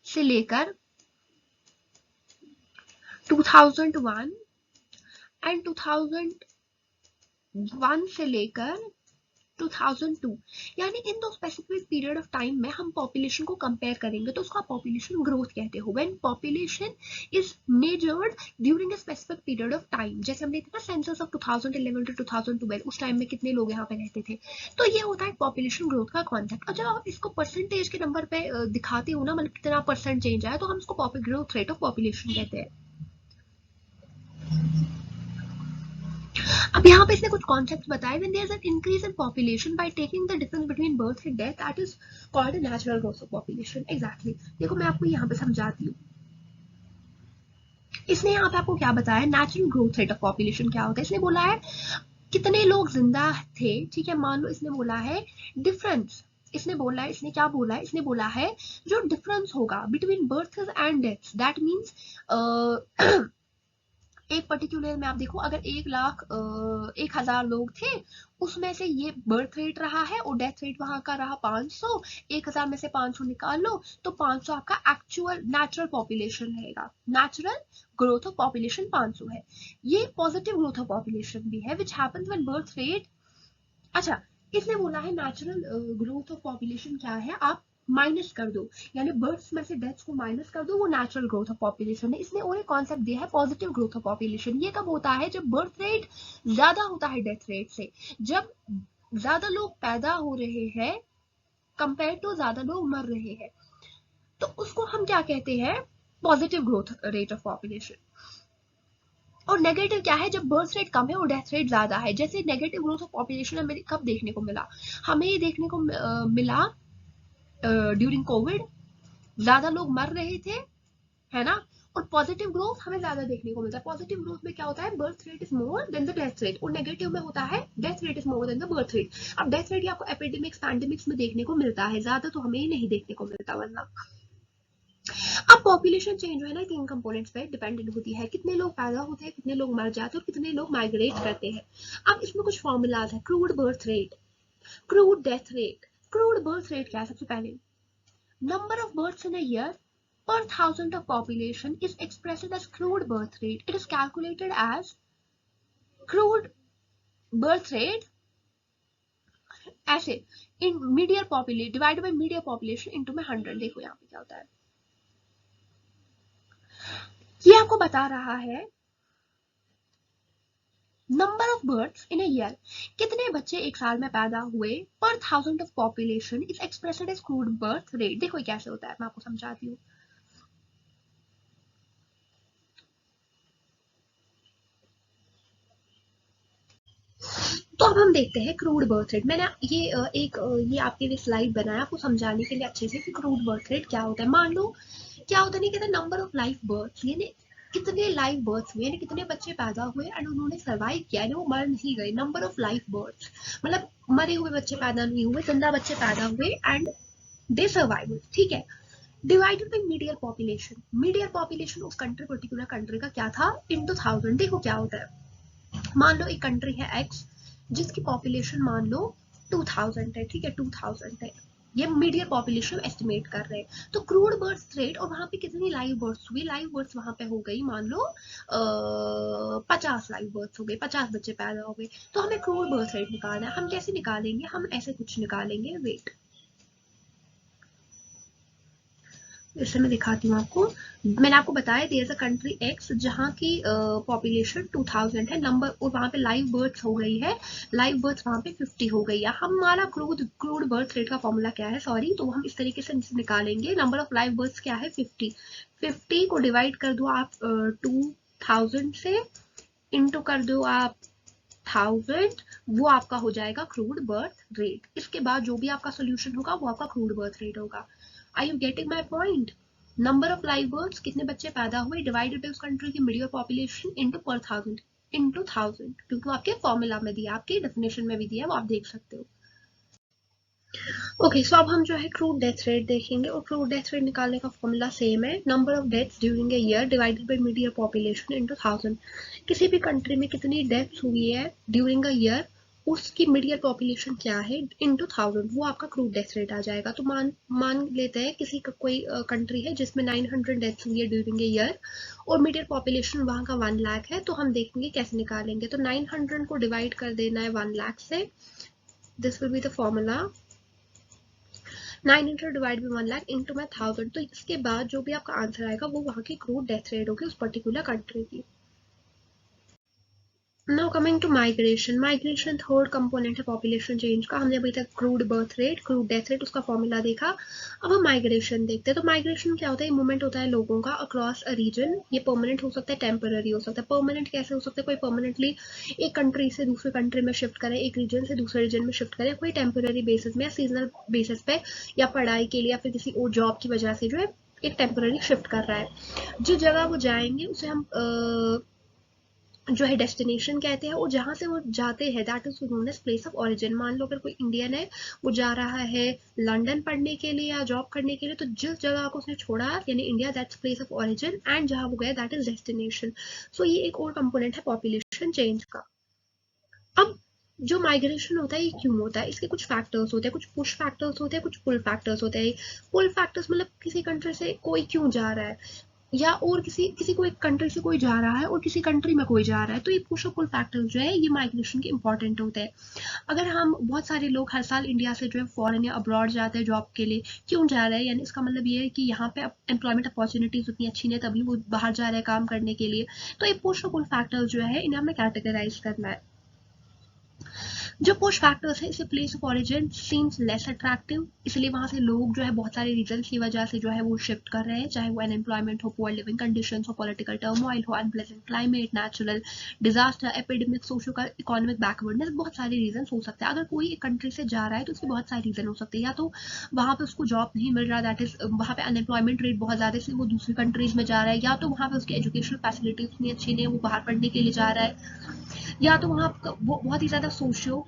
से लेकर 2001 एंड 2001 से लेकर 2002, यानी इन दो स्पेसिफिक पीरियड ऑफ टाइम में हम पॉपुलेशन को कंपेयर करेंगे, तो उसको आप पॉपुलेशन ग्रोथ कहते हो। When population is measured during a specific period of time, जैसे हमने देखा सेंसस ऑफ 2011 टू 2012, उस टाइम में कितने लोग यहाँ पे रहते थे। तो ये होता है पॉपुलेशन ग्रोथ का कॉन्सेप्ट। और जब आप इसको परसेंटेज के नंबर पे दिखाते हो ना, मतलब कितना परसेंट चेंज आया, तो हम इसको ग्रोथ रेट ऑफ पॉपुलेशन कहते हैं। अब यहाँ पे इसने कुछ कॉन्सेप्ट बताए। When there is an increase in population by taking the difference between birth and death, that is called natural growth of population. Exactly, देखो मैं आपको यहाँ पे समझाती हूँ। इसने यहाँ पे आपको क्या बताया, natural growth rate of population क्या होता है। इसने बोला है कितने लोग जिंदा थे, ठीक है, मान लो इसने बोला है डिफरेंस, इसने बोला है, इसने क्या बोला है, इसने बोला है जो डिफरेंस होगा between birth and death, that means एक पर्टिकुलर में आप देखो, अगर 1,00,000 लोग थे, उसमें से ये बर्थ रेट रहा है और डेथ रेट वहां का रहा 500, 1,000 में से 500 निकाल लो तो 500 आपका एक्चुअल नेचुरल पॉपुलेशन रहेगा। नेचुरल ग्रोथ ऑफ पॉपुलेशन 500 है। ये पॉजिटिव ग्रोथ ऑफ पॉपुलेशन भी है विच हैपेंस व्हेन बर्थ रेट। अच्छा, इसने बोला है नेचुरल ग्रोथ ऑफ पॉपुलेशन क्या है, आप माइनस कर दो, यानी बर्थ्स में से डेथ्स को माइनस कर दो, वो नेचुरल ग्रोथ ऑफ पॉपुलेशन है। इसने और एक कॉन्सेप्ट दिया है पॉजिटिव ग्रोथ ऑफ पॉपुलेशन। ये कब होता है, जब बर्थ रेट ज्यादा होता है डेथ रेट से, जब ज्यादा लोग पैदा हो रहे हैं कंपेयर टू ज्यादा लोग मर रहे हैं, तो उसको हम क्या कहते हैं, positive growth rate of population. और नेगेटिव क्या है, जब बर्थ रेट कम है और डेथ रेट ज्यादा है। जैसे नेगेटिव ग्रोथ ऑफ पॉपुलेशन हमें कब देखने को मिला, हमें ये देखने को मिला ड्यूरिंग कोविड, ज्यादा लोग मर रहे थे, है ना। और पॉजिटिव ग्रोथ हमें ज्यादा देखने को मिलता है। पॉजिटिव ग्रोथ में क्या होता है, birth rate is more than the death rate, और नेगेटिव में होता है death rate is more than the birth rate. अब डेथ रेट आपको एपिडेमिक्स पैंडेमिक्स में देखने को मिलता है, ज्यादा तो हमें नहीं देखने को मिलता वरना। अब पॉपुलेशन चेंज है ना, 3 कंपोनेंट्स पे डिपेंडेंट होती है, कितने लोग पैदा होते हैं, कितने लोग मर जाते हैं और कितने लोग माइग्रेट करते हैं। अब इसमें कुछ फॉर्मूलाज है, crude birth rate, crude death rate. Crude birth rate क्या है, सबसे पहले number of births in a year per thousand of population is expressed as crude birth rate. It is calculated as crude birth rate ऐसे in median population divided by median population into में 100। देखो यहाँ पे क्या होता है, ये आपको बता रहा है number of births in a year, कितने बच्चे एक साल में पैदा हुए, per thousand of population is expressed as crude birth rate. देखो ये कैसे होता है, मैं आपको समझाती हूँ। तो अब हम देखते हैं क्रूड बर्थ रेट। मैंने ये आपके लिए स्लाइड बनाया आपको समझाने के लिए अच्छे से कि क्रूड बर्थ रेट क्या होता है। मान लो क्या होता है, नहीं कहते नंबर ऑफ लाइफ बर्थ, यानी कितने लाइफ बर्थ हुए, यानी कितने बच्चे पैदा हुए एंड उन्होंने सर्वाइव किया, यानी वो मर नहीं गए। नंबर ऑफ लाइफ बर्थ मतलब मरे हुए बच्चे पैदा नहीं हुए, जिंदा बच्चे पैदा हुए एंड दे सर्वाइव, ठीक है। Divided by median population, median population उस कंट्री पर्टिकुलर कंट्री का क्या था, इनटू 1000। देखो क्या होता है, मान लो एक कंट्री है एक्स जिसकी पॉपुलेशन मान लो 2000 है, ठीक है, 2000 है, ये मीडियन पॉपुलेशन एस्टिमेट कर रहे हैं। तो क्रूड बर्थ रेट, और वहां पे कितनी लाइव बर्थ हुई, लाइव बर्थ वहां पे हो गई मान लो 50 लाइव बर्थ हो गई, 50 बच्चे पैदा हो गए। तो हमें क्रूड बर्थ रेट निकालना है, हम कैसे निकालेंगे, हम ऐसे कुछ निकालेंगे, वेट इससे मैं दिखाती हूँ आपको। मैंने आपको बताया there is a country X जहाँ की पॉपुलेशन 2000 है, नंबर, और वहाँ पे लाइव बर्थ हो गई है, लाइव बर्थ वहाँ पे 50 हो गई है। हमारा क्रूड बर्थ रेट का फॉर्मूला क्या है, सॉरी, तो हम इस तरीके से निकालेंगे। नंबर ऑफ लाइव बर्थ क्या है 50, 50 को डिवाइड कर दो आप 2000 से, इंटू कर दो आप 1000, वो आपका हो जाएगा क्रूड बर्थ रेट। इसके बाद जो भी आपका सोल्यूशन होगा वो आपका क्रूड बर्थ रेट होगा। Are you getting my point? Number of live birds, कितने बच्चे पैदा हुए, डिवाइडेड बाई उस कंट्री की मीडियन पॉपुलेशन इनटू पर थाउजेंड, इनटू 1000, क्योंकि वो आपके फॉर्मूला में दिया, आपके डेफिनेशन में भी दिया है, वो आप देख सकते हो। ओके, सो अब हम जो है क्रूड डेथ रेट देखेंगे, और क्रूड डेथ रेट निकालने का फॉर्मूला सेम है, number of deaths during a year divided by median population into 1000। किसी भी कंट्री में कितनी डेथ्स हुई है ड्यूरिंग अ ईयर, उसकी मीडियन पॉपुलेशन क्या है इनटू 1000, वो आपका क्रूड डेथ रेट आ जाएगा। तो मान लेते हैं किसी का कोई कंट्री है जिसमें 900 डेथ्स हुई है ड्यूरिंग ए ईयर, और मीडियन पॉपुलेशन वहाँ का 1 लाख है। तो हम देखेंगे कैसे निकालेंगे, तो 900 को डिवाइड कर देना है 1 लाख से, this will be the formula, 900 divide by 1 lakh into में 1000। तो इसके बाद जो भी आपका आंसर आएगा वो वहाँ की क्रूड डेथ रेट होगी उस पर्टिकुलर कंट्री की। Now coming to migration. Migration third component है पॉपुलेशन चेंज का। हमने अभी तक crude birth rate, crude death rate, उसका फॉर्मूला देखा। अब हम माइग्रेशन देखते हैं। तो माइग्रेशन क्या होता है? मूवमेंट होता है लोगों का अक्रॉस अ रीजन। ये परमानेंट हो सकता है, टेम्पररी हो सकता है। परमानेंट कैसे हो सकता है? कोई परमानेंटली एक कंट्री से दूसरे कंट्री में शिफ्ट करे, एक रीजन से दूसरे रीजन में शिफ्ट करे, कोई टेम्पररी बेसिस में या सीजनल बेसिस पे, या पढ़ाई के लिए या फिर किसी और जॉब की वजह से जो है एक टेम्पररी शिफ्ट कर रहा है। जिस जगह वो जाएंगे उसे हम जो है डेस्टिनेशन कहते हैं, और जहाँ से वो जाते हैं that is known as place of origin. मान लो अगर कोई इंडियन है, वो जा रहा है लंदन पढ़ने के लिए या जॉब करने के लिए, तो जिस जगह को उसने छोड़ा यानी India, that's place of origin, and जहाँ वो गया दैट इज डेस्टिनेशन। सो ये एक और कंपोनेंट है पॉपुलेशन चेंज का। अब जो माइग्रेशन होता है ये क्यों होता है? इसके कुछ फैक्टर्स होते हैं, कुछ पुश फैक्टर्स होते हैं, कुछ पुल फैक्टर्स होते हैं। पुल फैक्टर्स मतलब किसी कंट्री से कोई क्यों जा रहा है, या और किसी किसी को एक कंट्री से कोई जा रहा है और किसी कंट्री में कोई जा रहा है, तो ये पुश और पुल फैक्टर जो है ये माइग्रेशन के इंपॉर्टेंट होते हैं। अगर हम बहुत सारे लोग हर साल इंडिया से जो है फॉरेन या अब्रॉड जाते हैं जॉब के लिए, क्यों जा रहे हैं? यानी इसका मतलब ये है कि यहाँ पे एम्प्लॉयमेंट अपॉर्चुनिटीज उतनी अच्छी नहीं है, तभी वो बाहर जा रहे हैं काम करने के लिए। तो ये पुश और पुल फैक्टर जो है इन्हें हमें कैटेगराइज करना है। जो पुश फैक्टर्स है, इसे place of origin seems less attractive, इसलिए वहां से लोग जो है बहुत सारे रीजन की वजह से जो है वो शिफ्ट कर रहे हैं, चाहे वो अनएम्प्लॉयमेंट हो, पुअर लिविंग कंडीशंस हो, पॉलिटिकल टर्मोइल हो, unpleasant climate, natural disaster, epidemic, socio economic backwardness, बहुत सारे रीजन हो सकते हैं। अगर कोई एक कंट्री से जा रहा है तो उसके बहुत सारे रीजन हो सकते हैं। या तो वहां पे उसको जॉब नहीं मिल रहा, दैट इज वहां पे अनएम्प्लॉयमेंट रेट बहुत ज्यादा, इसलिए वो दूसरी कंट्रीज में जा रहा है। या तो वहां पे उसकी एजुकेशनल फैसिलिटीज उतनी अच्छी नहीं है, वो बाहर पढ़ने के लिए जा रहा है। या तो वहाँ वो बहुत ही ज़्यादा सोशियो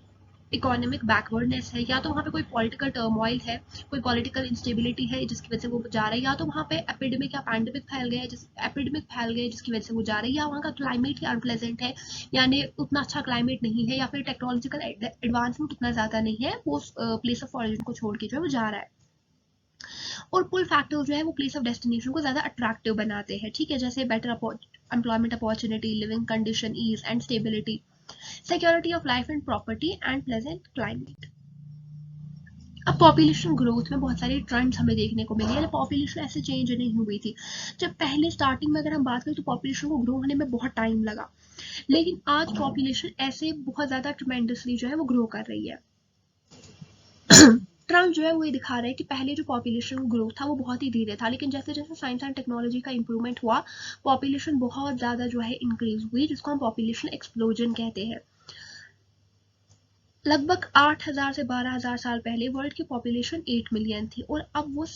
इकोनॉमिक बैकवर्डनेस है, या तो वहाँ पे कोई पॉलिटिकल टर्मोइल है, कोई पॉलिटिकल इंस्टेबिलिटी है जिसकी वजह से वो जा रहा है, या तो वहाँ पे एपिडेमिक या पैंडेमिक फैल गया है, एपिडेमिक फैल गए जिसकी वजह से वो जा रहे हैं, या वहाँ का क्लाइमेट ही अनप्लेजेंट है, यानी उतना अच्छा क्लाइमेट नहीं है, या फिर टेक्नोलॉजिकल एडवांसमेंट उतना ज़्यादा नहीं है, वो प्लेस ऑफ ऑरिजिन को छोड़ के जो है वो जा रहा है। और पुल फैक्टर जो है वो प्लेस ऑफ डेस्टिनेशन को ज़्यादा अट्रैक्टिव बनाते हैं, ठीक है, जैसे better employment opportunity, living condition, ease and stability, security of life and property, and pleasant climate. अब पॉपुलेशन ग्रोथ में बहुत सारी ट्रेंड्स हमें देखने को मिली है। पॉपुलेशन ऐसे चेंज नहीं हुई थी। जब पहले स्टार्टिंग में अगर हम बात करें तो पॉपुलेशन को ग्रो होने में बहुत टाइम लगा, लेकिन आज पॉपुलेशन ऐसे बहुत ज्यादा ट्रेमेंडसली जो है वो ग्रो कर रही है। ट्रम्प जो है वो ये दिखा रहा है कि पहले जो पॉपुलेशन ग्रोथ था वो बहुत ही धीरे था, लेकिन जैसे जैसे साइंस एंड टेक्नोलॉजी का इंप्रूवमेंट हुआ, पॉपुलेशन बहुत ज़्यादा जो है इंक्रीज हुई, जिसको हम पॉपुलेशन एक्सप्लोजन कहते हैं। लगभग 8,000 से 12,000 साल पहले वर्ल्ड की पॉपुलेशन 8 मिलियन थी, और अब वो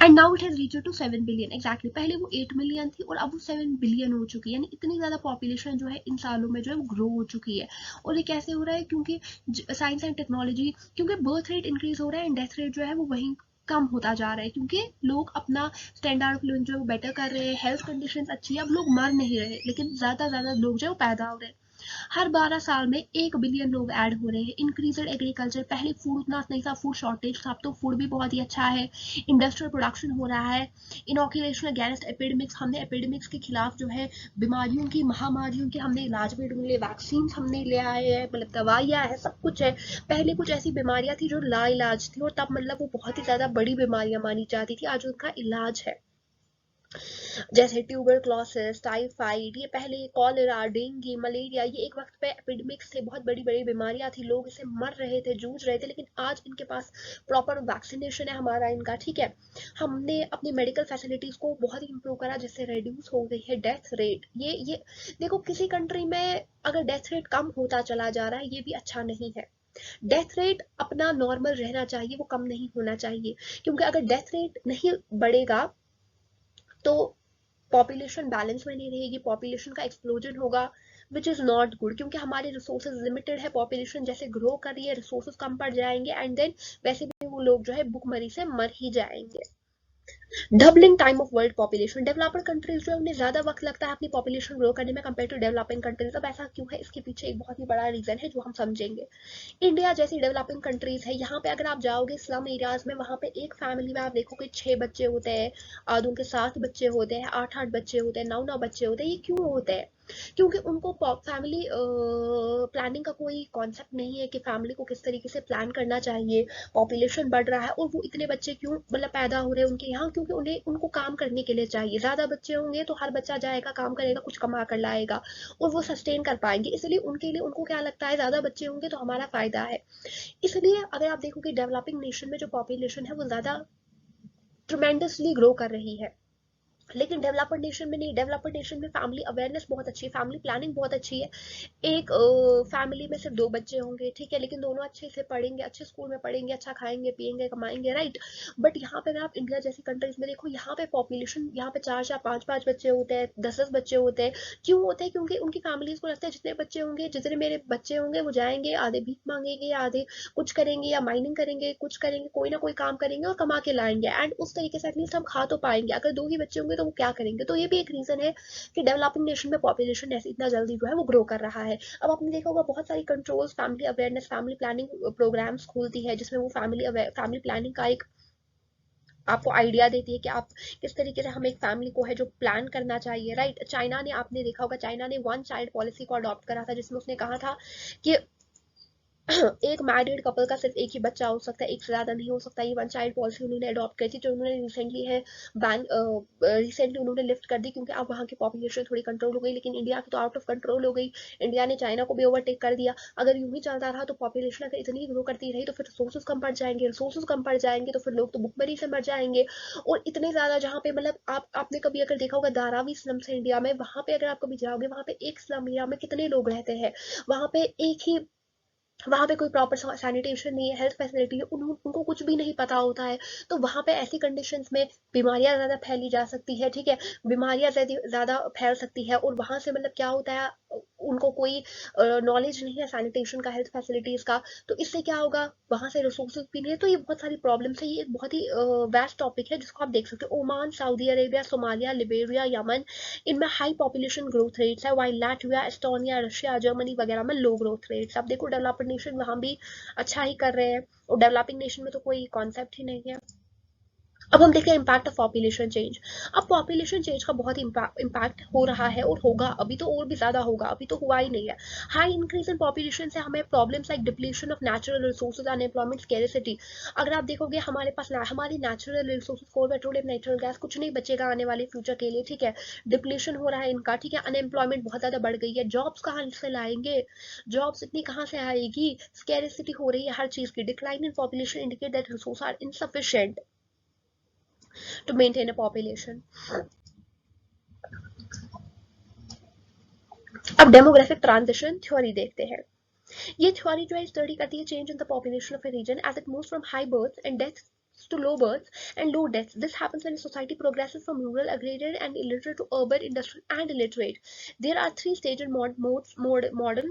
and now it has reach to 7 billion. Exactly, पहले वो 8 मिलियन थी और अब वो 7 बिलियन हो चुकी है, यानी इतनी ज्यादा पॉपुलेशन जो है इन सालों में जो है वो ग्रो हो चुकी है। और ये कैसे हो रहा है? क्योंकि साइंस एंड टेक्नोलॉजी, क्योंकि बर्थ रेट इंक्रीज हो रहा है एंड डेथ रेट जो है वो वहीं कम होता जा रहा है, क्योंकि लोग अपना स्टैंडर्ड ऑफ लिविंग जो है वो बेटर कर रहे हैं, हेल्थ कंडीशंस अच्छी है, अब लोग मर नहीं रहे, लेकिन ज्यादा लोग जो है वो पैदा हो रहे हैं। हर 12 साल में 1 बिलियन लोग ऐड हो रहे हैं। इंक्रीजेड एग्रीकल्चर, पहले फूड उतना नहीं था, फूड शॉर्टेज था, अब तो फूड भी बहुत ही अच्छा है। इंडस्ट्रियल प्रोडक्शन हो रहा है। इनोकुलेशन अगेंस्ट एपिडेमिक्स, हमने एपिडेमिक्स के खिलाफ जो है बीमारियों की, महामारियों के हमने इलाज भी ढूंढ लिए, वैक्सीन हमने ले आए हैं, मतलब दवाइयाँ है, सब कुछ है। पहले कुछ ऐसी बीमारियां थी जो लाइलाज थी, और तब मतलब वो बहुत ही ज्यादा बड़ी बीमारियां मानी जाती थी, आज उनका इलाज है। जैसे ट्यूबरक्लोसिस, टाइफाइड, ये पहले कॉलेरा, डेंगू, मलेरिया, ये एक वक्त पे एपिडेमिक्स थे, बहुत बड़ी बड़ी बीमारियां थी, लोग इसे मर रहे थे, जूझ रहे थे, लेकिन आज इनके पास प्रॉपर वैक्सीनेशन है हमारा इनका, ठीक है। हमने अपनी मेडिकल फैसिलिटीज को बहुत ही इंप्रूव करा, जिससे रेड्यूस हो गई है डेथ रेट। ये देखो, किसी कंट्री में अगर डेथ रेट कम होता चला जा रहा है, ये भी अच्छा नहीं है। डेथ रेट अपना नॉर्मल रहना चाहिए, वो कम नहीं होना चाहिए, क्योंकि अगर डेथ रेट नहीं बढ़ेगा तो पॉपुलेशन बैलेंस में नहीं रहेगी, पॉपुलेशन का एक्सप्लोजन होगा, विच इज नॉट गुड, क्योंकि हमारे रिसोर्सेज लिमिटेड है, पॉपुलेशन जैसे ग्रो कर रही है रिसोर्सेज कम पड़ जाएंगे, एंड देन वैसे भी वो लोग जो है भुखमरी से मर ही जाएंगे। Doubling time of world population, developer countries जो है उन्हें ज्यादा वक्त लगता है अपनी पॉपुलेशन ग्रो करने में कंपेयर टू डेवलपिंग कंट्रीज। अब ऐसा क्यों है? इसके पीछे एक बहुत ही बड़ा रीजन है जो हम समझेंगे। इंडिया जैसी डेवलपिंग कंट्रीज है, यहाँ पे अगर आप जाओगे स्लम एरियाज में, वहाँ पे एक फैमिली में आप देखोगे 6 बच्चे होते हैं, आधों के 7 बच्चे होते हैं, 8 बच्चे होते हैं, 9 बच्चे होते हैं। ये क्यों होते हैं? क्योंकि उनको फैमिली प्लानिंग का कोई कॉन्सेप्ट नहीं है कि फैमिली को किस तरीके से प्लान करना चाहिए। पॉपुलेशन बढ़ रहा है और वो इतने बच्चे क्यों मतलब पैदा हो रहे हैं उनके यहाँ, क्योंकि उन्हें उनको काम करने के लिए चाहिए। ज्यादा बच्चे होंगे तो हर बच्चा जाएगा काम करेगा कुछ कमा कर लाएगा और वो सस्टेन कर पाएंगे, इसलिए उनके लिए उनको क्या लगता है ज्यादा बच्चे होंगे तो हमारा फायदा है। इसलिए अगर आप देखोगे डेवलपिंग नेशन में जो पॉपुलेशन है वो ज्यादा ट्रमेंडसली ग्रो कर रही है, लेकिन डेवलपर नेशन में नहीं। डेवलपर नेशन में फैमिली अवेयरनेस बहुत अच्छी है, फैमिली प्लानिंग बहुत अच्छी है। एक फैमिली में सिर्फ 2 बच्चे होंगे, ठीक है, लेकिन दोनों अच्छे से पढ़ेंगे, अच्छे स्कूल में पढ़ेंगे, अच्छा खाएंगे पिएंगे कमाएंगे, राइट। बट यहाँ पे अगर आप इंडिया जैसी कंट्रीज में देखो, यहाँ पे पॉपुलेशन यहाँ पे 4-4 5-5 बच्चे होते हैं, 10-10 बच्चे होते हैं। क्यों होते हैं? क्योंकि उनकी फैमिलीज को लगता है जितने बच्चे होंगे, जितने मेरे बच्चे होंगे वो जाएंगे, आधे भीख मांगेंगे, आधे कुछ करेंगे या माइनिंग करेंगे, कुछ करेंगे, कोई ना कोई काम करेंगे और कमा के लाएंगे, एंड उस तरीके से एटलीस्ट हम खा तो पाएंगे। अगर 2 ही बच्चे होंगे तो वो क्या करेंगे? तो ये भी एक रीजन है कि डेवलपिंग नेशन में पॉपुलेशन ऐसे इतना जल्दी जो है वो ग्रो कर रहा है। अब आपने देखा होगा बहुत सारी controls, family awareness, family planning programmes खोलती है, जिसमें वो फैमिली प्लानिंग का एक आपको आइडिया देती है कि आप किस तरीके से हमें एक फैमिली को है जो प्लान करना चाहिए, राइट। चाइना ने, आपने देखा होगा, चाइना ने 1 चाइल्ड पॉलिसी को अडॉप्ट करा था, जिसमें उसने कहा था कि एक मैरिड कपल का सिर्फ एक ही बच्चा हो सकता है, एक से ज्यादा नहीं हो सकता। ये 1 चाइल्ड पॉलिसी उन्होंने अडॉप्ट करी थी, जो उन्होंने रिसेंटली है बैन रिसेंटली उन्होंने लिफ्ट कर दी, क्योंकि अब वहाँ की पॉपुलेशन थोड़ी कंट्रोल हो गई। लेकिन इंडिया की तो आउट ऑफ कंट्रोल हो गई, इंडिया ने चाइना को भी ओवरटेक कर दिया। अगर यूं ही चलता रहा तो पॉपुलेशन अगर इतनी ग्रो करती रही तो फिर रिसोर्सेज कम पड़ जाएंगे, रिसोर्सेज कम पड़ जाएंगे तो फिर लोग तो भुखमरी से मर जाएंगे। और इतने ज्यादा जहाँ पे मतलब आपने कभी अगर देखा होगा धारावी स्लम्स है इंडिया में, वहां पे अगर आप कभी जाओगे, वहां पे एक स्लम एरिया में कितने लोग रहते हैं, वहां पे एक ही, वहाँ पे कोई प्रॉपर सैनिटेशन नहीं है, हेल्थ फैसिलिटी है, उनको कुछ भी नहीं पता होता है। तो वहाँ पे ऐसी कंडीशंस में बीमारियां ज्यादा फैली जा सकती है, ठीक है, बीमारियां ज्यादा फैल सकती है। और वहां से मतलब क्या होता है, उनको कोई नॉलेज नहीं है सैनिटेशन का, हेल्थ फैसिलिटीज का। तो इससे क्या होगा, वहां से रिसोर्सेज भी नहीं है। तो ये बहुत सारी प्रॉब्लम्स है, ये एक बहुत ही वास्ट टॉपिक है जिसको आप देख सकते हो। Oman, Saudi Arabia, Somalia, Liberia, Yemen, इनमें हाई पॉपुलेशन ग्रोथ रेट्स है, while Latvia, Estonia, Russia, Germany वगैरह में लो ग्रोथ रेट्स। अब देखो डेवलप्ड नेशन वहां भी अच्छा ही कर रहे हैं, और डेवलपिंग नेशन में तो कोई कॉन्सेप्ट ही नहीं है। अब हम देखते हैं इम्पैक्ट ऑफ पॉपुलेशन चेंज। अब पॉपुलेशन चेंज का बहुत इम्पैक्ट हो रहा है और होगा, अभी तो और भी ज्यादा होगा, अभी तो हुआ ही नहीं है। हाई इंक्रीज इन पॉपुलेशन से हमें problems like depletion of natural resources, unemployment, scarcity. अगर आप देखोगे हमारे पास हमारी natural resources, coal, petroleum, natural gas, कुछ नहीं बचेगा आने वाले फ्यूचर के लिए, ठीक है। डिप्लीशन हो रहा है इनका, ठीक है, अनएम्प्लॉयमेंट बहुत ज्यादा बढ़ गई है, जॉब्स कहाँ से लाएंगे, जॉब्स इतनी कहाँ से आएगी, स्केरिसिटी हो रही है हर चीज की। Decline in population indicate that resource are insufficient to maintain a population. अब डेमोग्राफिक ट्रांजिशन थ्योरी देखते हैं। ये थ्योरी जो है स्टडी करती है change in the population of a region as it moves from high birth and death to low births and low deaths. This happens when a society progresses from rural, agrarian, and illiterate to urban, industrial, and illiterate. There are 3 stages modern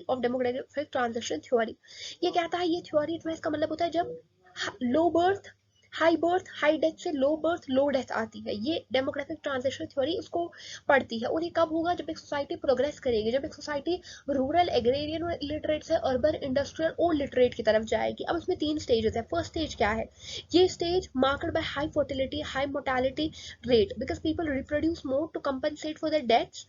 of demographic transition theory. ये कहता है, ये थ्योरी जो है इसका मतलब होता है जब लो बर्थ, हाई डेथ से लो बर्थ, लो डेथ आती है, ये डेमोग्राफिक ट्रांजिशन थ्योरी उसको पढ़ती है। और ये कब होगा? जब एक सोसाइटी प्रोग्रेस करेगी, जब एक सोसाइटी रूरल, एग्रेरियन और इलिटरेट से अर्बन, इंडस्ट्रियल और लिटरेट की तरफ जाएगी। अब इसमें 3 स्टेजेस है। फर्स्ट स्टेज क्या है? ये stage marked by high fertility, high mortality rate, because people reproduce more to compensate for their deaths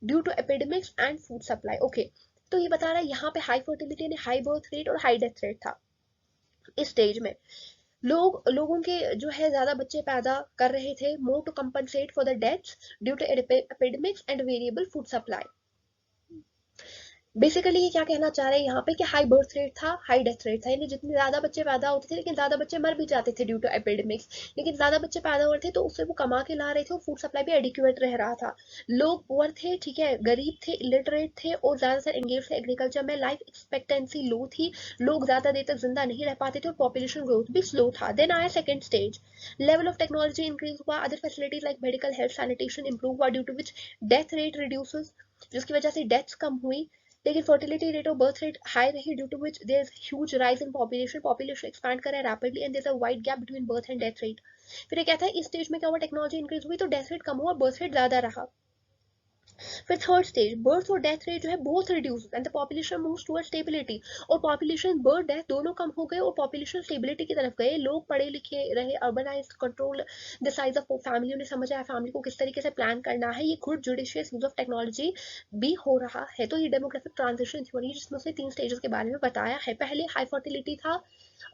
due to epidemics and food supply. Okay, तो ये बता रहा है यहाँ पे हाई फर्टिलिटी यानी हाई बर्थ रेट और हाई डेथ रेट था। इस स्टेज में लोगों के जो है ज्यादा बच्चे पैदा कर रहे थे, more to compensate for the deaths due to epidemics and variable food supply. Basically ये क्या कहना चाह रहे हैं यहाँ पे कि हाई बर्थ रेट था, हाई डेथ रेट था, यानी जितने ज्यादा बच्चे पैदा होते थे, लेकिन ज्यादा बच्चे मर भी जाते थे ड्यू टू एपिडेमिक्स। लेकिन ज्यादा बच्चे पैदा हो रहे थे तो उससे वो कमा के ला रहे थे और फूड सप्लाई भी एडिक्वेट रह रहा था। लोग पुअर थे, ठीक है, गरीब थे, इलिटरेट थे और ज्यादातर एंगेज थे एग्रीकल्चर में। लाइफ एक्सपेक्टेंसी लो थी, लोग ज्यादा देर तक जिंदा नहीं रह पाते थे और पॉपुलेशन ग्रोथ भी स्लो था। देन आया second stage, level of technology increase हुआ, other facilities like medical, health, sanitation improve हुआ, due to which death rate reduces, जिसकी वजह से डेथ्स कम हुई। लेकिन फर्टिलिटी रेट और बर्थ रेट हाई रही, due to which there is huge rise in population expand कर रहा है rapidly and there is a wide gap between birth and death rate. फिर ये कहता है इस स्टेज में क्या हुआ, टेक्नोलॉजी इंक्रीज हुई तो डेथ रेट कम हुआ, बर्थ रेट ज्यादा रहा। फिर थर्ड स्टेज, बर्थ और डेथ रेट जो है both reduce and the population moves towards stability, और पॉपुलेशन बर्थ डेथ दोनों कम हो गए और पॉपुलेशन स्टेबिलिटी की तरफ गए, लोग पढ़े लिखे रहे, urbanise, control the size of family, उन्हें समझ आया फैमिली को किस तरीके से प्लान करना है, ये good judicious use of technology भी हो रहा है। तो ये डेमोग्राफिक ट्रांजिशन थ्योरी जिसमें उसने 3 स्टेजेस के बारे में बताया है। पहले हाई फर्टिलिटी था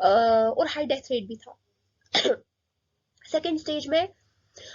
और हाई डेथ रेट भी था। सेकेंड स्टेज में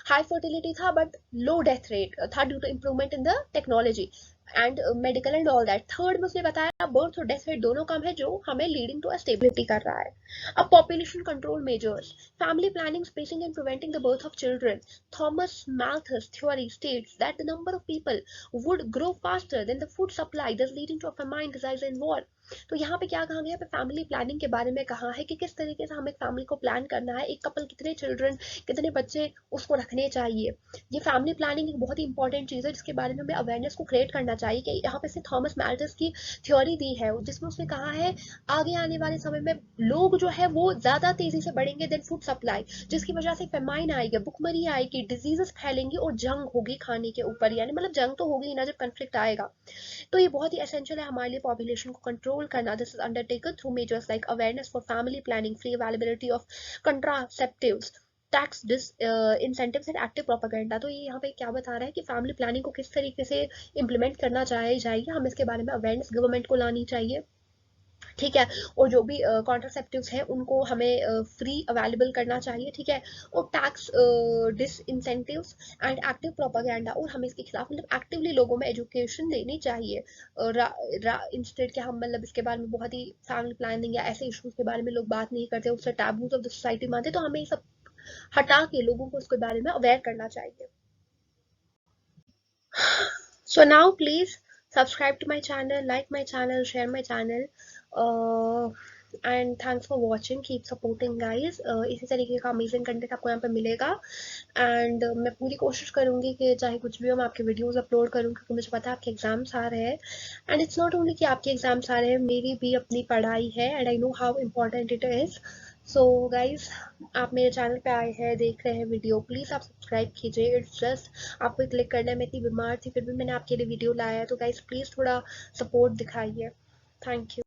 हाई फर्टिलिटी था बट लो डेथ रेट था due to improvement in the technology and medical and all that. Third में उसने बताया बर्थ और डेथ रेट दोनों कम है जो हमें लीडिंग टू स्टेबिलिटी कर रहा है। अब population control measures, family planning, spacing and preventing the birth of children. Thomas Malthus theory states that the number of people would grow faster than the food supply, thus leading to a famine, disease and war। तो यहाँ पे क्या कहा गया है, फैमिली प्लानिंग के बारे में कहा है कि किस तरीके से हमें फैमिली को प्लान करना है, एक कपल कितने चिल्ड्रन, कितने बच्चे उसको रखने चाहिए। ये फैमिली प्लानिंग एक बहुत ही इंपॉर्टेंट चीज़ है जिसके बारे में हमें अवेयरनेस को क्रिएट करना चाहिए। कि यहाँ पे से थॉमस मैल्थस की थ्योरी दी है जिसमें उसने कहा है आगे आने वाले समय में लोग जो है वो ज्यादा तेजी से बढ़ेंगे देन फूड सप्लाई, जिसकी वजह से फेमाइन आएगी, भुखमरी आएगी, डिजीजेस फैलेंगी और जंग होगी खाने के ऊपर, यानी मतलब जंग तो होगी ना जब कन्फ्लिक्ट आएगा। तो ये बहुत ही एसेंशियल है हमारे लिए पॉपुलेशन को कंट्रोल करना। This is undertaken through measures like awareness for family planning, free availability of contraceptives, tax disincentives and active propaganda. तो ये यहाँ पे क्या बता रहा है कि फैमिली प्लानिंग को किस तरीके से इम्प्लीमेंट करना जाएगी, हम इसके बारे में अवेयरनेस गवर्नमेंट को लानी चाहिए, ठीक है। और जो भी कॉन्ट्रासेप्टिव्स हैं उनको हमें फ्री अवेलेबल करना चाहिए, ठीक है। और टैक्स डिसइंसेंटिव्स एंड एक्टिव प्रोपागेंडा, और हमें इसके खिलाफ मतलब एक्टिवली लोगों में एजुकेशन देनी चाहिए। इंस्टेड के हम मतलब इसके बारे में बहुत ही फैमिली प्लानिंग या ऐसे इश्यूज के बारे में लोग बात नहीं करते, उससे टैबूज ऑफ द सोसाइटी मानते, तो हमें ये सब हटा के लोगों को उसके बारे में अवेयर करना चाहिए। So now please subscribe to my channel, like my channel, share my channel, uh, and thanks for watching, keep supporting guys। इसी तरीके का अमेजिंग कंटेंट आपको यहाँ पे मिलेगा एंड मैं पूरी कोशिश करूँगी कि चाहे कुछ भी हो मैं आपके वीडियोस अपलोड करूँ, क्योंकि मुझे पता है आपके एग्जाम्स आ रहे हैं एंड इट्स नॉट ओनली कि आपके एग्जाम्स आ रहे हैं, मेरी भी अपनी पढ़ाई है and I know how important it is. So guys, आप मेरे चैनल पे आए हैं, देख रहे हैं वीडियो, प्लीज़ आप सब्सक्राइब कीजिए। इट्स जस्ट आपको क्लिक करना है। मैं इतनी बीमार थी फिर भी मैंने आपके लिए वीडियो लाया है, तो गाइज प्लीज़ थोड़ा सपोर्ट दिखाइए। Thank you.